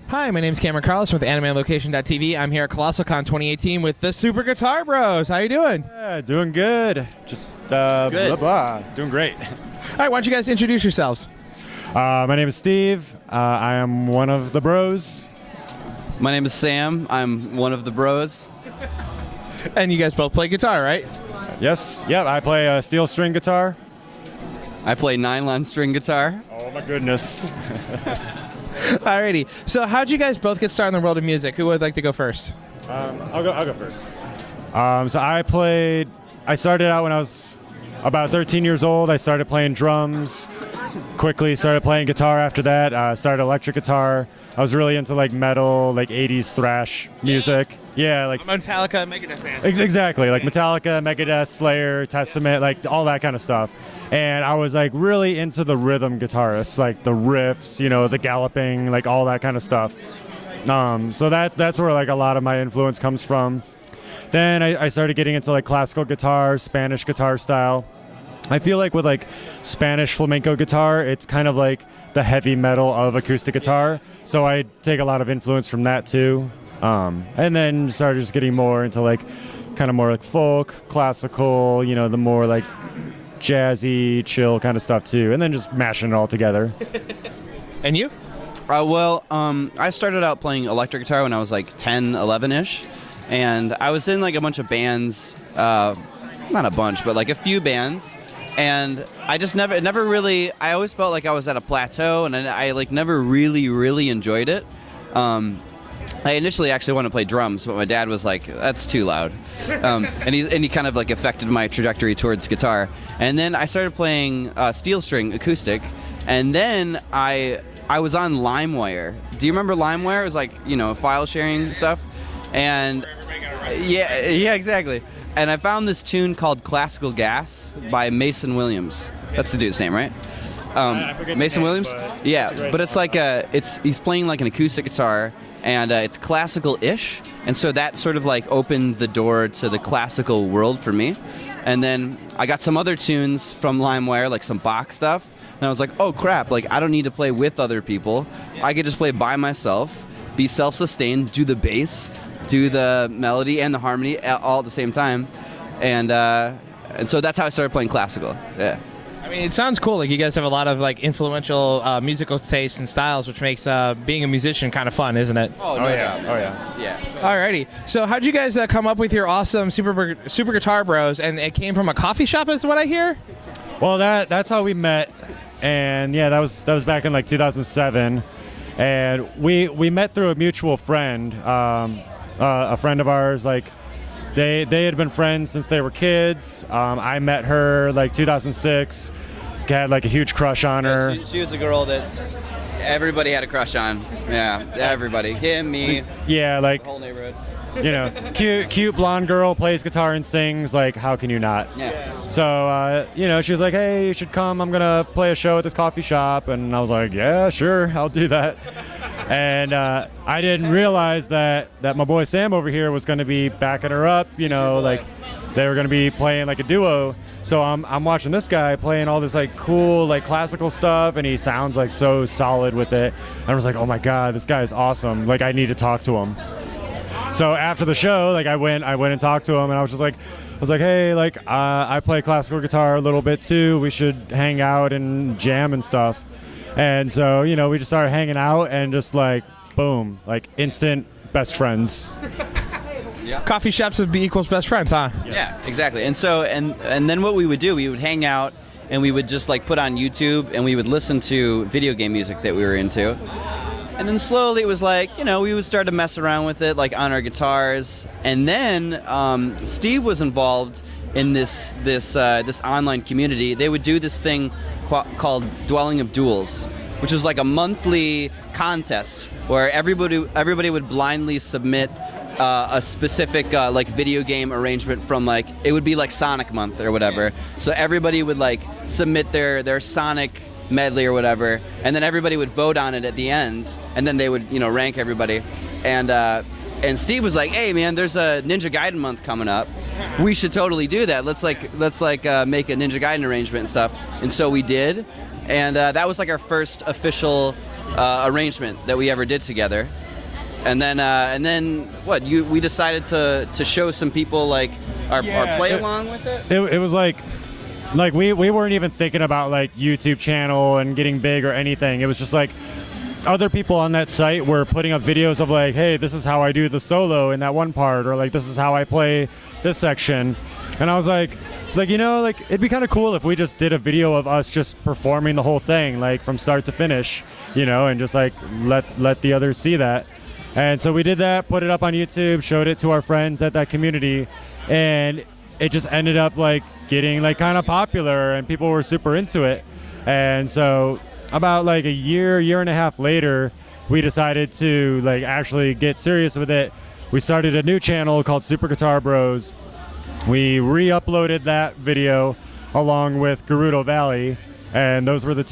Hi, my name is Cameron Carlson with AnimeLocation.tv. I'm here at Colossal 2018 with the Super Guitar Bros. How you doing? Yeah, doing good. Just Good. blah, blah. Doing great. All right, why don't you guys introduce yourselves? My name is Steve. I am one of the bros. My name is Sam. I'm one of the bros. And you guys both play guitar, right? Yes. Yep. I play a steel string guitar. I play nylon string guitar. Oh my goodness. Alrighty. So how'd you guys both get started in the world of music? Who would like to go first? I'll go first. So I started out when I was about 13 years old. I started playing drums. Quickly started playing guitar after that. Started electric guitar. I was really into like metal, like 80s thrash music. Yeah, like Metallica, Megadeth fan. Exactly, like Metallica, Megadeth, Slayer, Testament, like all that kind of stuff. And I was like really into the rhythm guitarists, like the riffs, you know, the galloping, like all that kind of stuff. So that's where like a lot of my influence comes from. Then I started getting into like classical guitar, Spanish guitar style. I feel like with like Spanish flamenco guitar, it's kind of like the heavy metal of acoustic guitar. So I take a lot of influence from that too. And then started just getting more into like kind of more like folk, classical, you know, the more like jazzy, chill kind of stuff too. And then just mashing it all together. And you? I started out playing electric guitar when I was like 10, 11-ish. And I was in like a bunch of bands, not a bunch, but like a few bands. And I just never really, I always felt like I was at a plateau, and I like never really enjoyed it. I initially actually wanted to play drums, but my dad was like, that's too loud. And he kind of like affected my trajectory towards guitar. And then I started playing steel string acoustic. And then I was on LimeWire. Do you remember LimeWire? It was like, you know, file sharing stuff. And yeah, exactly. And I found this tune called Classical Gas by Mason Williams. That's the dude's name, right? Mason Williams? Yeah, but it's like he's playing like an acoustic guitar, and it's classical-ish. And so that sort of like opened the door to the classical world for me. And then I got some other tunes from LimeWire, like some Bach stuff. And I was like, oh crap, like I don't need to play with other people. I could just play by myself, be self-sustained, do the bass, do the melody and the harmony all at the same time, and so that's how I started playing classical. Yeah. I mean, it sounds cool. Like you guys have a lot of like influential musical tastes and styles, which makes being a musician kind of fun, isn't it? Oh yeah. Yeah. Alrighty. So how'd you guys come up with your awesome Super Guitar Bros? And it came from a coffee shop, is what I hear. Well, that's how we met, and yeah, that was back in like 2007, and we met through a mutual friend. A friend of ours, like they had been friends since they were kids. I met her like 2006. Had like a huge crush on her. Yeah, she was a girl that everybody had a crush on. Yeah, everybody. Him, me. Yeah, like the whole neighborhood. You know, cute blonde girl, plays guitar and sings. Like, how can you not? Yeah. So you know, she was like, "Hey, you should come. I'm gonna play a show at this coffee shop." And I was like, "Yeah, sure, I'll do that." And I didn't realize that my boy Sam over here was going to be backing her up. You know, like they were going to be playing like a duo. So I'm watching this guy playing all this like cool like classical stuff, and he sounds like so solid with it. And I was like, oh my god, this guy is awesome. Like I need to talk to him. So after the show, like I went and talked to him, and I was like, hey, like I play classical guitar a little bit too. We should hang out and jam and stuff. And so, you know, we just started hanging out and just like, boom, like instant best friends. Yeah. Coffee shops would be equals best friends, huh? Yes. Yeah, exactly. And so, and then what we would do, we would hang out and we would just like put on YouTube and we would listen to video game music that we were into. And then slowly it was like, you know, we would start to mess around with it, like on our guitars. And then Steve was involved in this online community. They would do this thing called Dwelling of Duels, which was like a monthly contest where everybody would blindly submit a specific like video game arrangement from like, it would be like Sonic Month or whatever. So everybody would like submit their Sonic medley or whatever, and then everybody would vote on it at the end, and then they would, you know, rank everybody. And Steve was like, hey man, there's a Ninja Gaiden month coming up. We should totally do that. Let's make a Ninja Gaiden arrangement and stuff. And so we did. And that was like our first official arrangement that we ever did together. And then what? We decided to show some people like our play along with it. It was like we weren't even thinking about like YouTube channel and getting big or anything. It was just like other people on that site were putting up videos of like, hey, this is how I do the solo in that one part, or like this is how I play this section. And I was like, it's like, you know, like it'd be kind of cool if we just did a video of us just performing the whole thing, like from start to finish, you know, and just like let the others see that. And so we did that, put it up on YouTube, showed it to our friends at that community, and it just ended up like getting like kind of popular, and people were super into it. And so about like a year and a half later, we decided to like actually get serious with it. We started a new channel called Super Guitar Bros. We re-uploaded that video along with Gerudo Valley, and those were the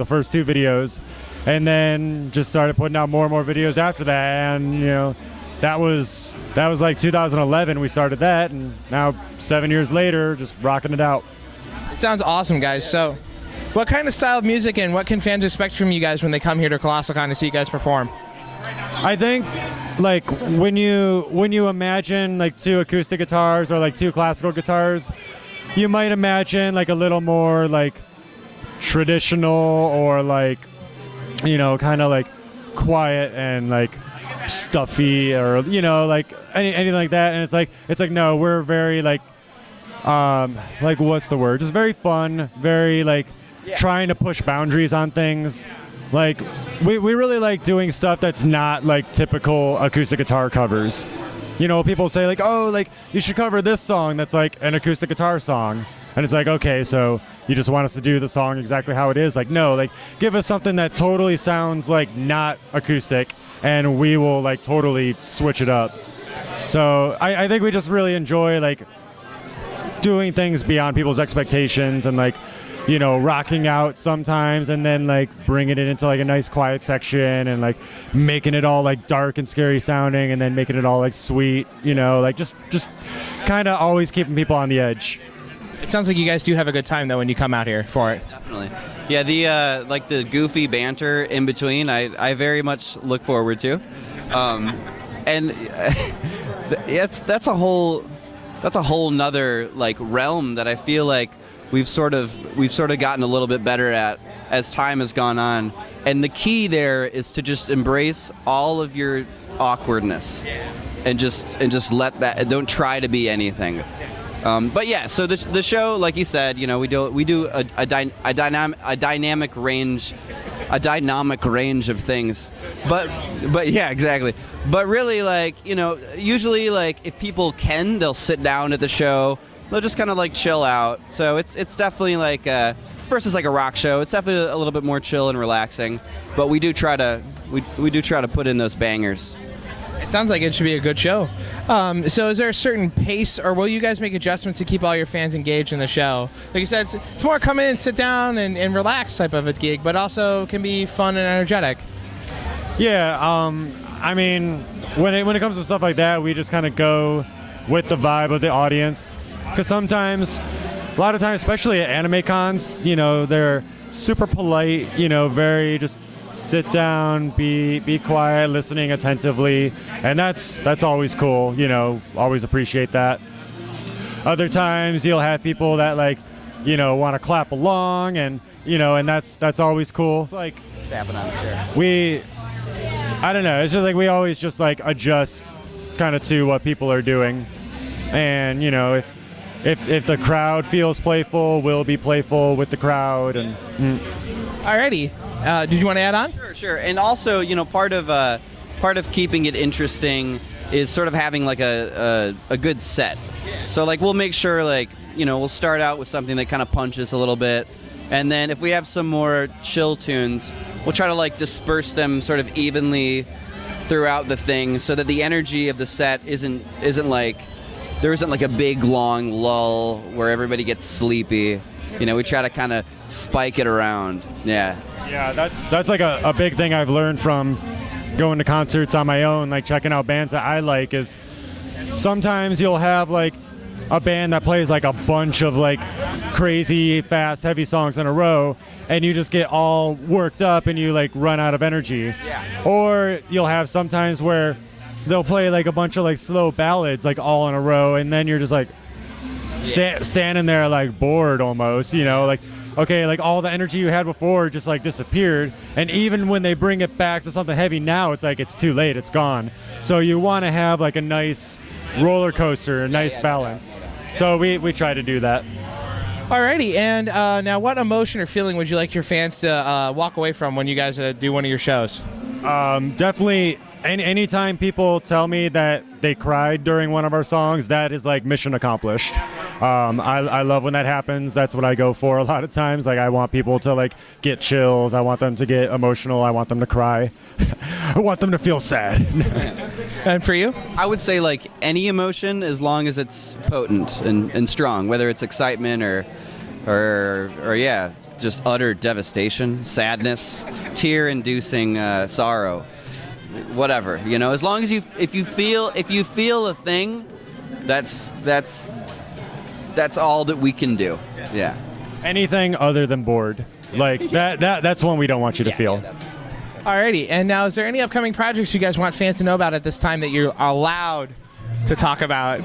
first two videos. And then just started putting out more and more videos after that, and you know, that was like 2011 we started that, and now 7 years later, just rocking it out. It sounds awesome, guys. So, what kind of style of music and what can fans expect from you guys when they come here to Colossal to see you guys perform? I think like when you imagine like two acoustic guitars or like two classical guitars, you might imagine like a little more like traditional or like, you know, kind of like quiet and like stuffy, or you know, like anything like that. And it's like no, we're very like what's the word? Just very fun, very like trying to push boundaries on things. Like we really like doing stuff that's not like typical acoustic guitar covers. You know, people say like, oh, like you should cover this song that's like an acoustic guitar song. And it's like, okay, so you just want us to do the song exactly how it is? Like, no, like give us something that totally sounds like not acoustic, and we will like totally switch it up. So I think we just really enjoy like doing things beyond people's expectations, and like, you know, rocking out sometimes, and then like bringing it into like a nice quiet section, and like making it all like dark and scary sounding, and then making it all like sweet, you know, like just kind of always keeping people on the edge. It sounds like you guys do have a good time though when you come out here for it. Definitely. Yeah, the like the goofy banter in between, I very much look forward to, and that's a whole nother like realm that I feel like we've sort of gotten a little bit better at as time has gone on. And the key there is to just embrace all of your awkwardness, and just let that. Don't try to be anything. But yeah, so the show, like you said, you know, we do a dynamic range of things. But yeah, exactly. But really, like, you know, usually like if people can, they'll sit down at the show. They'll just kind of like chill out. So it's definitely like versus like a rock show. It's definitely a little bit more chill and relaxing. But we do try to put in those bangers. It sounds like it should be a good show. So is there a certain pace, or will you guys make adjustments to keep all your fans engaged in the show? Like you said, it's more come in, sit down, and relax type of a gig, but also can be fun and energetic. Yeah, I mean, when it comes to stuff like that, we just kind of go with the vibe of the audience. Because sometimes, a lot of times, especially at anime cons, you know, they're super polite, you know, very just sit down, be quiet, listening attentively, and that's always cool, you know, always appreciate that. Other times you'll have people that like, you know, want to clap along, and you know, and that's always cool. It's like tapping on the chair. I don't know, it's just like we always just like adjust kind of to what people are doing, and you know, if the crowd feels playful, we'll be playful with the crowd. And Alrighty. Did you want to add on? Sure. And also, you know, part of keeping it interesting is sort of having like a good set. So like we'll make sure, like, you know, we'll start out with something that kind of punches a little bit, and then if we have some more chill tunes, we'll try to like disperse them sort of evenly throughout the thing, so that the energy of the set isn't like there isn't like a big long lull where everybody gets sleepy. You know, we try to kind of spike it around. Yeah. Yeah, that's like a big thing I've learned from going to concerts on my own, like checking out bands that I like, is sometimes you'll have like a band that plays like a bunch of like crazy, fast, heavy songs in a row, and you just get all worked up and you like run out of energy. Or you'll have sometimes where they'll play like a bunch of like slow ballads like all in a row, and then you're just like standing there like bored almost, you know, like okay, like all the energy you had before just like disappeared. And even when they bring it back to something heavy now, it's like it's too late, it's gone. So you want to have like a nice roller coaster, a nice balance. So we try to do that. Alrighty, and now what emotion or feeling would you like your fans to walk away from when you guys do one of your shows? Definitely. Anytime people tell me that they cried during one of our songs, that is like mission accomplished. I love when that happens. That's what I go for a lot of times. Like I want people to like get chills. I want them to get emotional. I want them to cry. I want them to feel sad. And for you? I would say like any emotion, as long as it's potent and strong, whether it's excitement or yeah, just utter devastation, sadness, tear-inducing sorrow, whatever, you know. As long as if you feel a thing, that's all that we can do. Yeah. Anything other than bored, like that's one we don't want you to feel. Alrighty, and now is there any upcoming projects you guys want fans to know about at this time that you're allowed to talk about?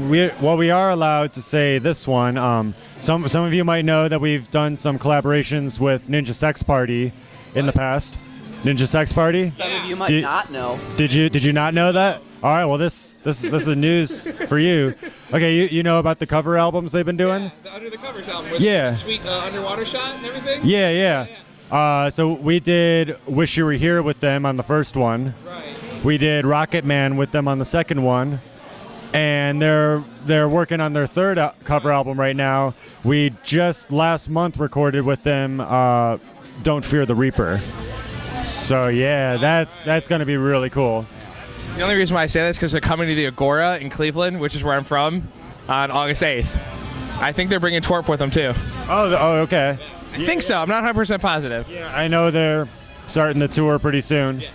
We are allowed to say this one. Some of you might know that we've done some collaborations with Ninja Sex Party in the past. Ninja Sex Party? Some of you might not know. Did you not know that? All right, well this is news for you. Okay, you know about the cover albums they've been doing? Yeah, the Under the Covers album with yeah. the sweet underwater shot and everything? Yeah. So we did Wish You Were Here with them on the first one. Right. We did Rocket Man with them on the second one. And they're working on their third cover album right now. We just last month recorded with them Don't Fear the Reaper. So yeah, that's going to be really cool. The only reason why I say this is because they're coming to the Agora in Cleveland, which is where I'm from, on August 8th. I think they're bringing Twerp with them too. Oh, okay. I think so. I'm not 100% positive. Yeah, I know they're starting the tour pretty soon. Yeah.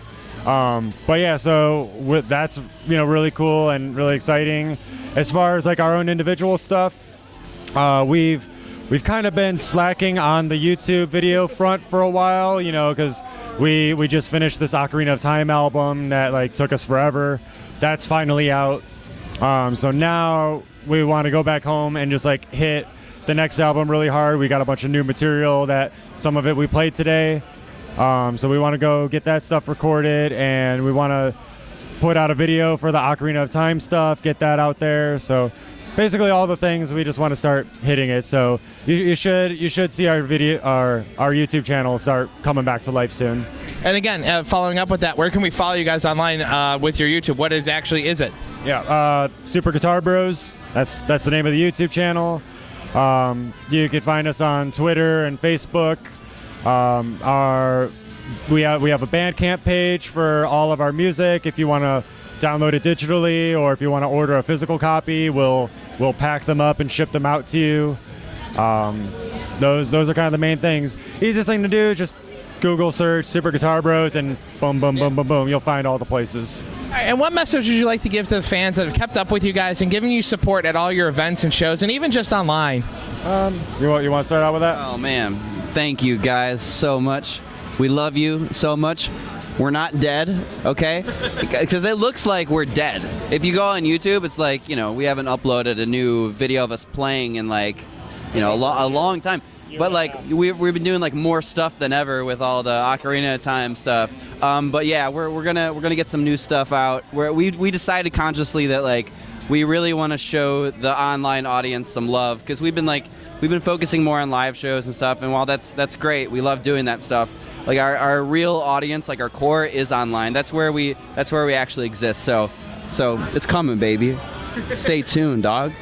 But yeah, so that's really cool and really exciting. As far as like our own individual stuff, we've kind of been slacking on the YouTube video front for a while, because we just finished this Ocarina of Time album that like took us forever. That's finally out. So now we want to go back home and just like hit the next album really hard. We got a bunch of new material that some of it we played today. So we want to go get that stuff recorded, and we want to put out a video for the Ocarina of Time stuff, get that out there. So basically all the things, we just want to start hitting it. So you should see our video, our YouTube channel start coming back to life soon. And again, following up with that, where can we follow you guys online with your YouTube? What is it? Yeah, Super Guitar Bros. That's the name of the YouTube channel. You can find us on Twitter and Facebook. We have a Bandcamp page for all of our music. If you want to download it digitally, or if you want to order a physical copy, we'll pack them up and ship them out to you. Those are kind of the main things. Easiest thing to do is just Google search Super Guitar Bros and boom, boom, boom, boom, boom. You'll find all the places. All right, and what message would you like to give to the fans that have kept up with you guys and giving you support at all your events and shows, and even just online? You want to start out with that? Oh man, thank you guys so much. We love you so much. We're not dead, okay? Because it looks like we're dead. If you go on YouTube, it's like, we haven't uploaded a new video of us playing in like, a long time. But like we've been doing like more stuff than ever with all the Ocarina of Time stuff. But yeah, we're gonna get some new stuff out. We decided consciously that like we really want to show the online audience some love, because we've been focusing more on live shows and stuff. And while that's great, we love doing that stuff. Like our real audience, like our core, is online. That's where we actually exist. So it's coming, baby. Stay tuned, dog.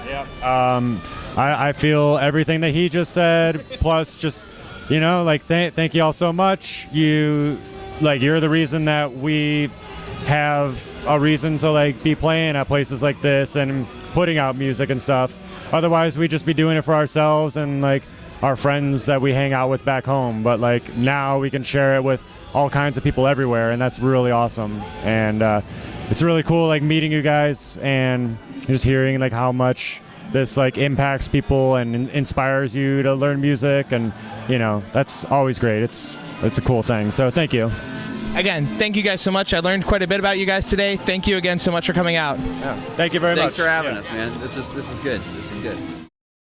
Yeah. I feel everything that he just said. Plus, just thank you all so much. You're the reason that we have a reason to be playing at places like this and putting out music and stuff. Otherwise, we'd just be doing it for ourselves and our friends that we hang out with back home. But now we can share it with all kinds of people everywhere, and that's really awesome. And it's really cool, like meeting you guys and just hearing like how much this like impacts people and inspires you to learn music, and that's always great. It's a cool thing. So thank you. Again, thank you guys so much. I learned quite a bit about you guys today. Thank you again so much for coming out. Yeah. Thank you very much. Thanks for having us, man. This is good. This is good.